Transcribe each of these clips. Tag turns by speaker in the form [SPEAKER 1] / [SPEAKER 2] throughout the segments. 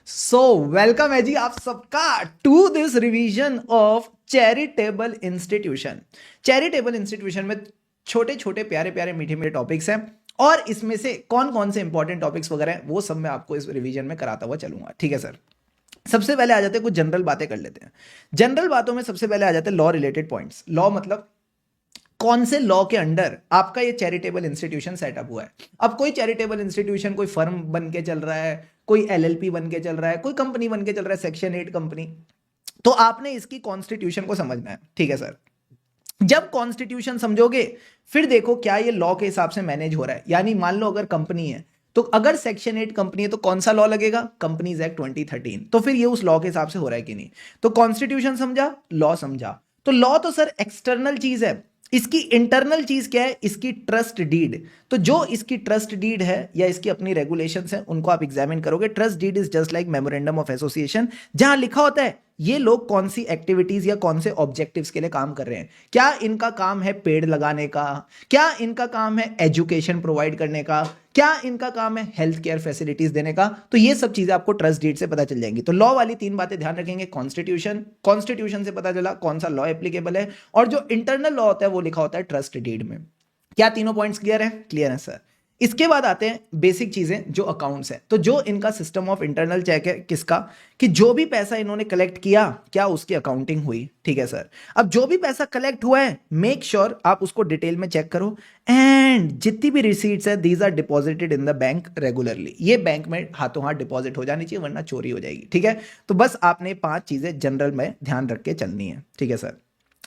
[SPEAKER 1] So welcome है जी आप सबका to this revision of charitable institution. Charitable institution में छोटे छोटे प्यारे प्यारे मीठे मीठे टॉपिक्स हैं और इसमें से कौन कौन से इंपॉर्टेंट टॉपिक्स वगैरह हैं वो सब मैं आपको इस रिवीजन में कराता हुआ चलूंगा। ठीक है सर। सबसे पहले आ जाते हैं कुछ जनरल बातें कर लेते हैं। जनरल बातों में सबसे पहले आ जाते हैं लॉ रिलेटेड पॉइंट्स। लॉ मतलब कौन से लॉ के अंडर आपका ये चैरिटेबल इंस्टीट्यूशन सेटअप हुआ है। अब कोई चैरिटेबल इंस्टीट्यूशन कोई फर्म बन के चल रहा है, कोई एलएलपी बन के चल रहा है, कोई कंपनी बन के चल रहा है, सेक्शन 8 कंपनी, तो आपने इसकी कॉन्स्टिट्यूशन को समझना है। ठीक है सर। जब कॉन्स्टिट्यूशन समझोगे फिर देखो क्या ये लॉ के हिसाब से मैनेज हो रहा है। यानी मान लो अगर कंपनी है तो अगर सेक्शन 8 कंपनी है तो कौन सा लॉ लगेगा, कंपनीज एक्ट 2013। तो फिर ये उस लॉ के हिसाब से हो रहा है कि नहीं। तो कॉन्स्टिट्यूशन समझा, लॉ समझा। तो लॉ तो सर एक्सटर्नल चीज है, इसकी इंटरनल चीज क्या है, इसकी ट्रस्ट डीड। तो जो इसकी ट्रस्ट डीड है या इसकी अपनी रेगुलेशंस हैं उनको आप एग्जामिन करोगे। Trust deed is just like memorandum of association, जहां लिखा होता है ये लोग कौन सी एक्टिविटीज या कौन से ऑब्जेक्टिव्स के लिए काम कर रहे हैं। क्या इनका काम है पेड़ लगाने का, क्या इनका काम है एजुकेशन प्रोवाइड करने का, क्या इनका काम है हेल्थ केयर फैसिलिटीज देने का। तो ये सब चीजें आपको ट्रस्ट डीड से पता चल जाएंगी। तो लॉ वाली 3 बातें ध्यान रखेंगे। कॉन्स्टिट्यूशन, कॉन्स्टिट्यूशन से पता चला कौन सा लॉ एप्लीकेबल है, और जो इंटरनल लॉ होता है वो लिखा होता है ट्रस्ट डीड में। क्या तीनों पॉइंट्स क्लियर है? क्लियर है सर। इसके बाद आते हैं बेसिक चीजें जो अकाउंट्स है। तो जो इनका सिस्टम ऑफ इंटरनल चेक है किसका, कि जो भी पैसा इन्होंने कलेक्ट किया क्या उसकी अकाउंटिंग हुई। ठीक है सर। अब जो भी पैसा कलेक्ट हुआ है मेक श्योर आप उसको डिटेल में चेक करो, एंड जितनी भी रिसीट्स है these are deposited in the bank regularly. ये बैंक में हाथों हाथ डिपॉजिट हो जानी चाहिए वरना चोरी हो जाएगी। ठीक है। तो बस आपने 5 चीजें जनरल में ध्यान रख के चलनी है। ठीक है सर।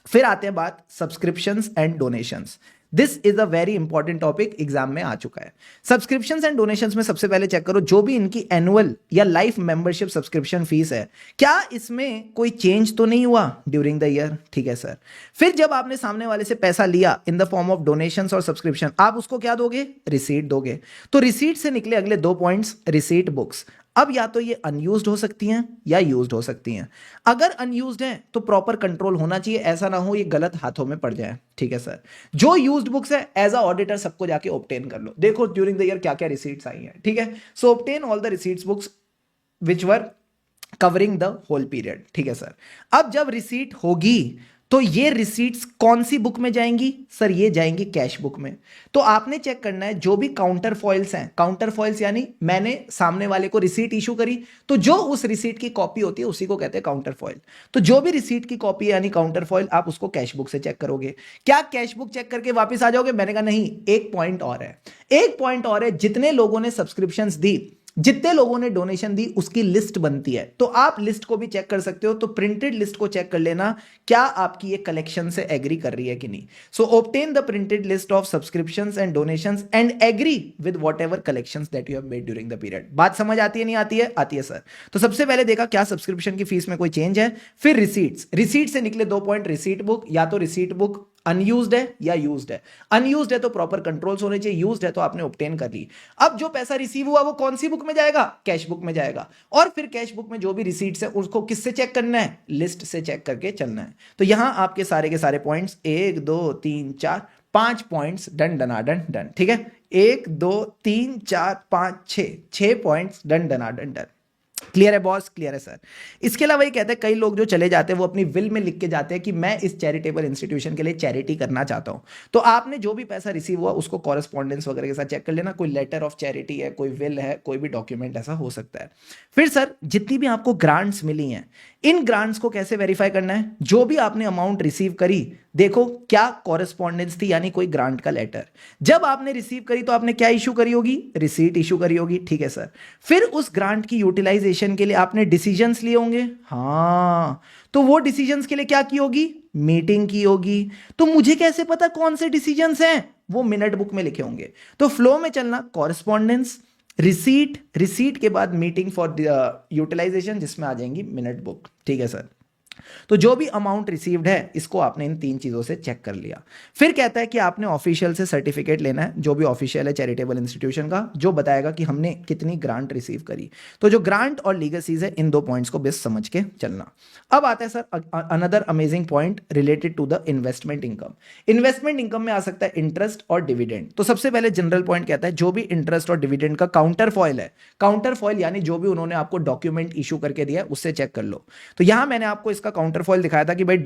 [SPEAKER 1] फिर आते हैं बात subscriptions and donations. This is a very important topic, exam में आ चुका है। सब्सक्रिप्शंस एंड डोनेशंस में सबसे पहले चेक करो जो भी इनकी एनुअल या लाइफ मेंबरशिप सब्सक्रिप्शन फीस है क्या इसमें कोई चेंज तो नहीं हुआ ड्यूरिंग द ईयर। ठीक है सर। फिर जब आपने सामने वाले से पैसा लिया in the form of donations और सब्सक्रिप्शन, आप उसको क्या दोगे, रिसीट दोगे। तो रिसीट से निकले अगले 2 पॉइंट्स, रिसीट बुक्स। अब या तो ये अनयूज्ड हो सकती हैं या यूज्ड हो सकती हैं। अगर अनयूज्ड हैं तो प्रॉपर कंट्रोल होना चाहिए, ऐसा ना हो ये गलत हाथों में पड़ जाए। ठीक है सर। जो यूज्ड बुक्स है एज अ ऑडिटर सबको जाके ऑब्टेन कर लो, देखो ड्यूरिंग द ईयर क्या क्या रिसीट्स आई हैं। ठीक है। So obtain all the receipts books which were covering the whole period. ठीक है सर। अब जब रिसीट होगी तो ये रिसीट्स कौन सी बुक में जाएंगी, सर ये जाएंगी कैश बुक में। तो आपने चेक करना है जो भी काउंटर फॉइल्स हैं, काउंटर फॉइल्स यानी मैंने सामने वाले को रिसीट इशू करी तो जो उस रिसीट की कॉपी होती है उसी को कहते हैं काउंटर फॉइल। तो जो भी रिसीट की कॉपी है यानी काउंटर फॉइल आप उसको कैश बुक से चेक करोगे। क्या कैश बुक चेक करके वापस आ जाओगे? मैंने कहा नहीं, एक पॉइंट और है। एक पॉइंट और है, जितने लोगों ने सब्सक्रिप्शंस दी, जितने लोगों ने डोनेशन दी उसकी लिस्ट बनती है, तो आप लिस्ट को भी चेक कर सकते हो। तो प्रिंटेड लिस्ट को चेक कर लेना क्या आपकी ये कलेक्शन से एग्री कर रही है कि नहीं। So obtain the printed list of subscriptions and donations and agree with whatever collections that you have made during the period. बात समझ आती है नहीं आती है? आती है सर। तो सबसे पहले देखा क्या सब्सक्रिप्शन की फीस में कोई चेंज है। फिर रिसीट्स, रिसीट से निकले 2 पॉइंट, रिसीट बुक या तो रिसीट बुक अनयूज्ड है या यूज्ड है। अनयूज्ड है तो प्रॉपर कंट्रोल्स होने चाहिए, यूज्ड है तो आपने ऑब्टेन कर ली। अब जो पैसा रिसीव हुआ वो कौन सी बुक में जाएगा, कैश बुक में जाएगा। और फिर कैश बुक में जो भी रिसीट्स है उसको किससे चेक करना है, लिस्ट से चेक करके चलना है। तो यहां आपके सारे के सारे पॉइंट्स 1 2 3 4 5 पॉइंट्स डन डनाडन डन। ठीक है। 1 2 3 4 5 6 पॉइंट्स डन डनाडन डन। क्लियर है बॉस? क्लियर है सर। इसके अलावा ये कहते हैं कई लोग जो चले जाते हैं वो अपनी विल में लिख के जाते हैं कि मैं इस चैरिटेबल इंस्टीट्यूशन के लिए चैरिटी करना चाहता हूं। तो आपने जो भी पैसा रिसीव हुआ उसको कॉरेस्पॉन्डेंस वगैरह के साथ चेक कर लेना, कोई लेटर ऑफ चैरिटी है, कोई विल है, कोई भी डॉक्यूमेंट ऐसा हो सकता है। फिर सर जितनी भी आपको ग्रांट्स मिली हैं इन ग्रांट्स को कैसे वेरीफाई करना है। जो भी आपने अमाउंट रिसीव करी देखो क्या कॉरेस्पॉन्डेंस थी यानी कोई ग्रांट का लेटर। जब आपने रिसीव करी तो आपने क्या इशू करी होगी, रिसीट इशू करी होगी। ठीक है सर। फिर उस ग्रांट की यूटिलाइजेशन के लिए आपने डिसीजंस लिए होंगे, हाँ, तो वो डिसीजंस के लिए क्या की होगी, मीटिंग की होगी। तो मुझे कैसे पता कौन से डिसीजंस हैं, वो मिनट बुक में लिखे होंगे। तो फ्लो में चलना, कॉरेस्पॉन्डेंस, रिसीट, रिसीट के बाद मीटिंग फॉर यूटिलाइजेशन जिसमें आ जाएंगी मिनट बुक। ठीक है सर। तो जो भी अमाउंट रिसीव्ड है इसको आपने इन 3 चीजों से चेक कर लिया। फिर कहता है कि आपने ऑफिशियल से सर्टिफिकेट लेना है, जो भी ऑफिशियल है चैरिटेबल इंस्टीट्यूशन का, जो बताएगा कि हमने कितनी ग्रांट रिसीव करी। तो जो ग्रांट और लीगेसीज है इन 2 पॉइंट्स को बेस्ट समझ के चलना। अब आता है sir another amazing point related to the investment income. Investment income में आ सकता है इंटरेस्ट और डिविडेंड। तो सबसे पहले जनरल पॉइंट कहता है जो भी इंटरेस्ट और डिविडेंड का काउंटर फॉइल है, काउंटर फॉइल यानी जो भी उन्होंने आपको डॉक्यूमेंट इशू करके दिया है उससे चेक कर लो। तो यहां मैंने आपको इसका काउंटर फॉइल दिखाया था कि भाई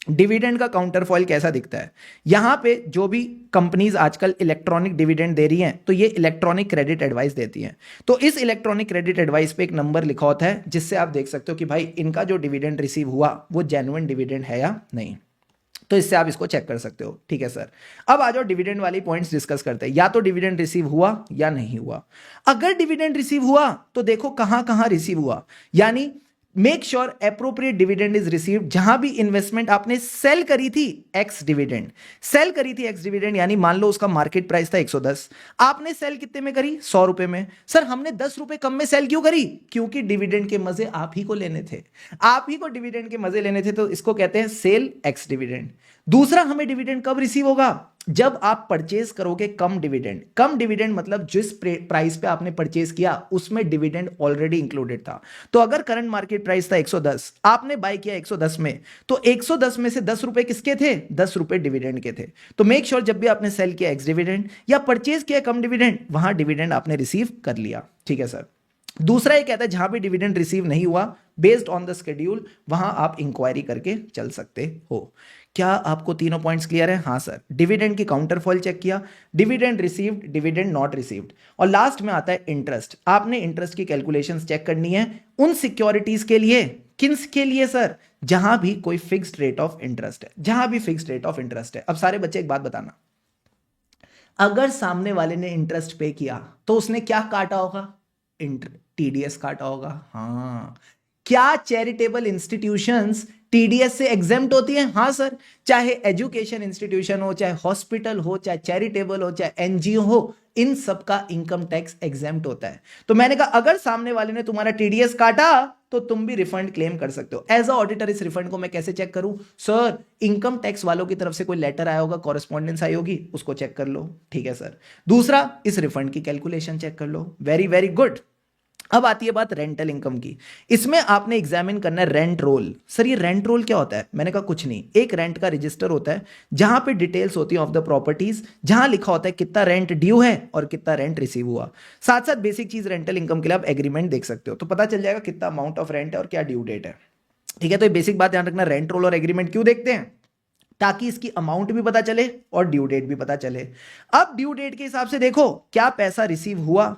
[SPEAKER 1] डिविडेंड का काउंटर फॉइल कैसा दिखता है। यहां पे जो भी कंपनीज आजकल इलेक्ट्रॉनिक डिविडेंड दे रही हैं तो ये इलेक्ट्रॉनिक क्रेडिट एडवाइस देती हैं। तो इस इलेक्ट्रॉनिक क्रेडिट एडवाइस पे एक नंबर लिखा होता है जिससे आप देख सकते हो कि भाई इनका जो डिविडेंड रिसीव हुआ वो जेन्युइन डिविडेंड है या नहीं। तो इससे आप इसको चेक कर सकते हो। ठीक है सर, अब आ जाओ डिविडेंड वाली पॉइंट्स डिस्कस करते हैं। या तो डिविडेंड रिसीव हुआ या नहीं हुआ। अगर डिविडेंड रिसीव हुआ तो देखो कहां कहां रिसीव हुआ, यानी make sure appropriate dividend is received. जहां भी इन्वेस्टमेंट आपने सेल करी थी एक्स डिविडेंड यानी मान लो उसका मार्केट प्राइस था 110, आपने सेल कितने में करी 100 रुपए में। सर हमने 10 रुपए कम में सेल क्यों करी, क्योंकि डिविडेंड के मजे आप ही को लेने थे, आप ही को डिविडेंड के मजे लेने थे, तो इसको कहते हैं सेल एक्स डिविडेंड। दूसरा, हमें डिविडेंड कब रिसीव होगा, जब आप परचेज करोगे कम डिविडेंड मतलब जिस प्राइस पे आपने परचेज किया उसमें डिविडेंड ऑलरेडी इंक्लूडेड था। तो अगर करंट मार्केट प्राइस था 110, आपने बाय किया 110 में, तो 110 में से 10 रुपए किसके थे, 10 रुपए डिविडेंड के थे। तो मेक श्योर जब भी आपने सेल किया एक्स डिविडेंड या परचेज किया कम डिविडेंड, वहां डिविडेंड आपने रिसीव कर लिया। ठीक है सर। दूसरा ये कहता है जहां भी डिविडेंड रिसीव नहीं हुआ बेस्ड ऑन द शेड्यूल, वहां आप इंक्वायरी करके चल सकते हो। क्या आपको तीनों पॉइंट्स क्लियर है? हाँ सर। डिविडेंड की काउंटर फॉइल चेक किया, dividend received, dividend not received, और लास्ट में आता है इंटरेस्ट। आपने इंटरेस्ट की कैलकुलेशंस चेक करनी है उन सिक्योरिटीज के लिए, किन्स के लिए सर, जहां भी कोई फिक्स्ड रेट ऑफ इंटरेस्ट है, जहां भी फिक्स्ड रेट ऑफ इंटरेस्ट है। अब सारे बच्चे एक बात बताना, अगर सामने वाले ने इंटरेस्ट पे किया तो उसने क्या काटा होगा, टीडीएस काटा होगा। हाँ, क्या चैरिटेबल इंस्टीट्यूशंस टीडीएस से एग्जेम्प्ट होती है? हाँ सर, चाहे एजुकेशन इंस्टीट्यूशन हो, चाहे हॉस्पिटल हो, चाहे चैरिटेबल हो, चाहे एनजीओ हो, इन सब का इनकम टैक्स एग्जेम्प्ट होता है। तो मैंने कहा अगर सामने वाले ने तुम्हारा टीडीएस काटा तो तुम भी रिफंड क्लेम कर सकते हो। एज अ ऑडिटर इस रिफंड को मैं कैसे चेक करूं? सर, इनकम टैक्स वालों की तरफ से कोई लेटर आया होगा, कॉरेस्पॉन्डेंस आई होगी, उसको चेक कर लो। ठीक है सर। दूसरा, इस रिफंड की कैलकुलेशन चेक कर लो। Very very good. अब आती है बात रेंटल इनकम की। इसमें आपने एग्जामिन करना है रेंट रोल। सर ये रेंट रोल क्या होता है? मैंने कहा कुछ नहीं, एक रेंट का रजिस्टर होता है जहां पे डिटेल्स होती है ऑफ द प्रॉपर्टीज, जहां लिखा होता है कितना रेंट ड्यू है और कितना रेंट रिसीव हुआ। साथ साथ बेसिक चीज रेंटल इनकम के लिए आप एग्रीमेंट देख सकते हो, तो पता चल जाएगा कितना अमाउंट ऑफ रेंट है और क्या ड्यू डेट है। ठीक है, तो ये बेसिक बात ध्यान रखना, रेंट रोल और एग्रीमेंट क्यों देखते हैं? ताकि इसकी अमाउंट भी पता चले और ड्यू डेट भी पता चले। अब ड्यू डेट के हिसाब से देखो क्या पैसा रिसीव हुआ,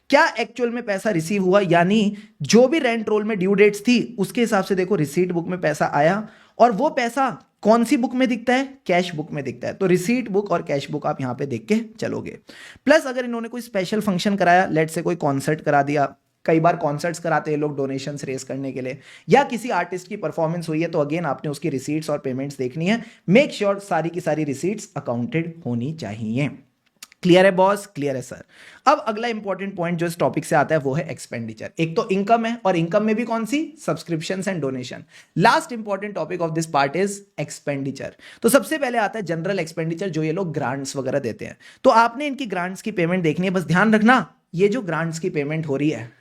[SPEAKER 1] क्या एक्चुअल में पैसा रिसीव हुआ, यानी जो भी रेंट रोल में ड्यू डेट्स थी उसके हिसाब से देखो रिसीट बुक में पैसा आया, और वो पैसा कौन सी बुक में दिखता है? कैश बुक में दिखता है। तो रिसीट बुक और कैश बुक आप यहां पे देख के चलोगे। प्लस अगर इन्होंने कोई स्पेशल फंक्शन कराया, लेट से कोई कॉन्सर्ट करा दिया, कई बार कॉन्सर्ट्स कराते हैं लोग डोनेशंस रेज करने के लिए, या किसी आर्टिस्ट की परफॉर्मेंस हुई है, तो अगेन आपने उसकी रिसीट्स और पेमेंट्स देखनी है। मेक श्योर सारी की सारी रिसीट्स अकाउंटेड होनी चाहिए। क्लियर है बॉस? क्लियर है सर। अब अगला इंपॉर्टेंट पॉइंट जो इस टॉपिक से आता है वो है एक्सपेंडिचर। एक तो इनकम है, और इनकम में भी कौन सी? Subscriptions and donation. Last important topic of this part is expenditure. तो सबसे पहले आता है जनरल एक्सपेंडिचर, जो ये लोग ग्रांट्स वगैरह देते हैं। तो आपने इनकी ग्रांट्स की पेमेंट देखनी है। बस ध्यान रखना, ये जो ग्रांट्स की पेमेंट हो रही है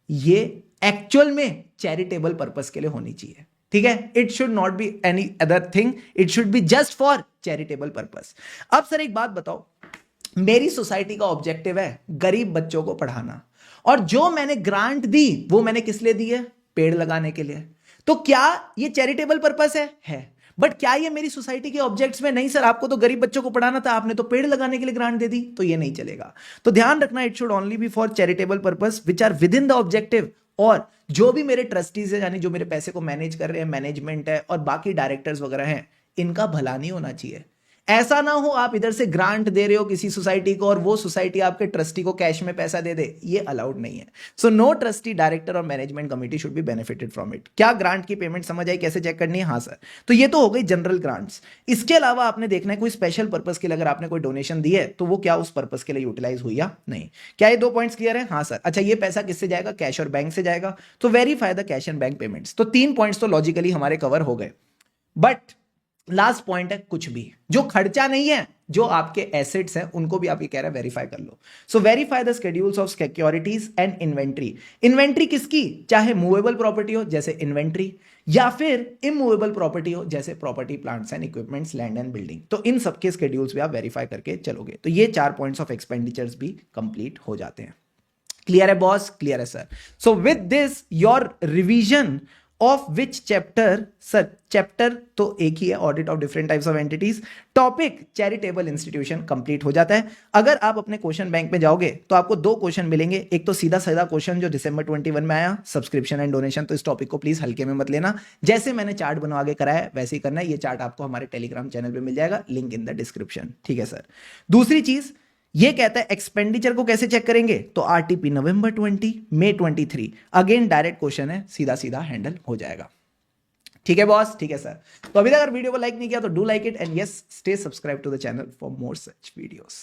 [SPEAKER 1] ये एक्चुअल में चैरिटेबल पर्पस के लिए होनी चाहिए। ठीक है, it should not be any other thing, it should be just for charitable purpose. अब सर एक बात बताओ, मेरी सोसाइटी का ऑब्जेक्टिव है गरीब बच्चों को पढ़ाना, और जो मैंने ग्रांट दी वो मैंने किस लिए दी है? पेड़ लगाने के लिए। तो क्या ये चैरिटेबल पर्पस है? बट क्या ये मेरी सोसाइटी के ऑब्जेक्ट्स में? नहीं सर, आपको तो गरीब बच्चों को पढ़ाना था, आपने तो पेड़ लगाने के लिए ग्रांट दे दी, तो ये नहीं चलेगा। तो ध्यान रखना, it should only be for charitable purpose which are within the objective. और जो भी मेरे ट्रस्टीज है, यानी जो मेरे पैसे को मैनेज कर रहे हैं, मैनेजमेंट है और बाकी डायरेक्टर्स वगैरह हैं, इनका भला नहीं होना चाहिए, ऐसा ना हो आप इधर से ग्रांट दे रहे हो किसी सोसाइटी को और वो सोसाइटी आपके ट्रस्टी को कैश में पैसा दे दे, ये अलाउड नहीं है। सो नो ट्रस्टी, डायरेक्टर और management committee should be benefited from it. क्या ग्रांट की पेमेंट समझ आई कैसे चेक करनी है? हाँ सर। तो ये तो हो गई जनरल ग्रांट्स। इसके अलावा आपने देखना है कोई स्पेशल पर्पस के लिए अगर आपने कोई डोनेशन दी है तो वो क्या उस पर्पस के लिए यूटिलाइज हुई या नहीं। क्या ये 2 पॉइंट्स क्लियर है? हाँ सर। अच्छा, ये पैसा किससे जाएगा? कैश और बैंक से जाएगा। तो verify the cash and bank payments. तो 3 पॉइंट्स तो लॉजिकली हमारे कवर हो गए। बट लास्ट पॉइंट है कुछ भी जो खर्चा नहीं है, जो आपके एसेट्स हैं उनको भी आप ये कह रहे हैं वेरीफाई कर लो। So verify the schedules of securities and inventory. Inventory किसकी? चाहे मूवेबल प्रॉपर्टी हो जैसे इन्वेंट्री, या फिर इमूवेबल प्रॉपर्टी हो जैसे property, plants and equipments, land and building. तो इन सबके शेड्यूल्स भी आप वेरीफाई करके चलोगे तो ये 4 पॉइंट्स ऑफ एक्सपेंडिचर्स भी कंप्लीट हो जाते हैं। क्लियर है बॉस? क्लियर है sir. So with this your revision of which chapter? Sir chapter तो एक ही है, audit of different types of entities. Topic charitable institution complete हो जाता है। अगर आप अपने क्वेश्चन बैंक में जाओगे तो आपको 2 क्वेश्चन मिलेंगे। एक तो सीधा सीधा क्वेश्चन जो दिसंबर 21 में आया, सब्सक्रिप्शन एंड डोनेशन। तो इस टॉपिक को प्लीज हल्के में मत लेना, जैसे मैंने चार्ट बनवा के कराया वैसे ही करना है। ये चार्ट आपको हमारे टेलीग्राम चैनल पे मिल जाएगा, लिंक इन द डिस्क्रिप्शन। ठीक है सर। दूसरी चीज ये कहता है एक्सपेंडिचर को कैसे चेक करेंगे, तो आरटीपी नवंबर 20, मई 23। अगेन डायरेक्ट क्वेश्चन है, सीधा सीधा हैंडल हो जाएगा। ठीक है बॉस? ठीक है सर। तो अभी तक अगर वीडियो को लाइक नहीं किया तो do like it and yes stay subscribe to the channel for more such videos.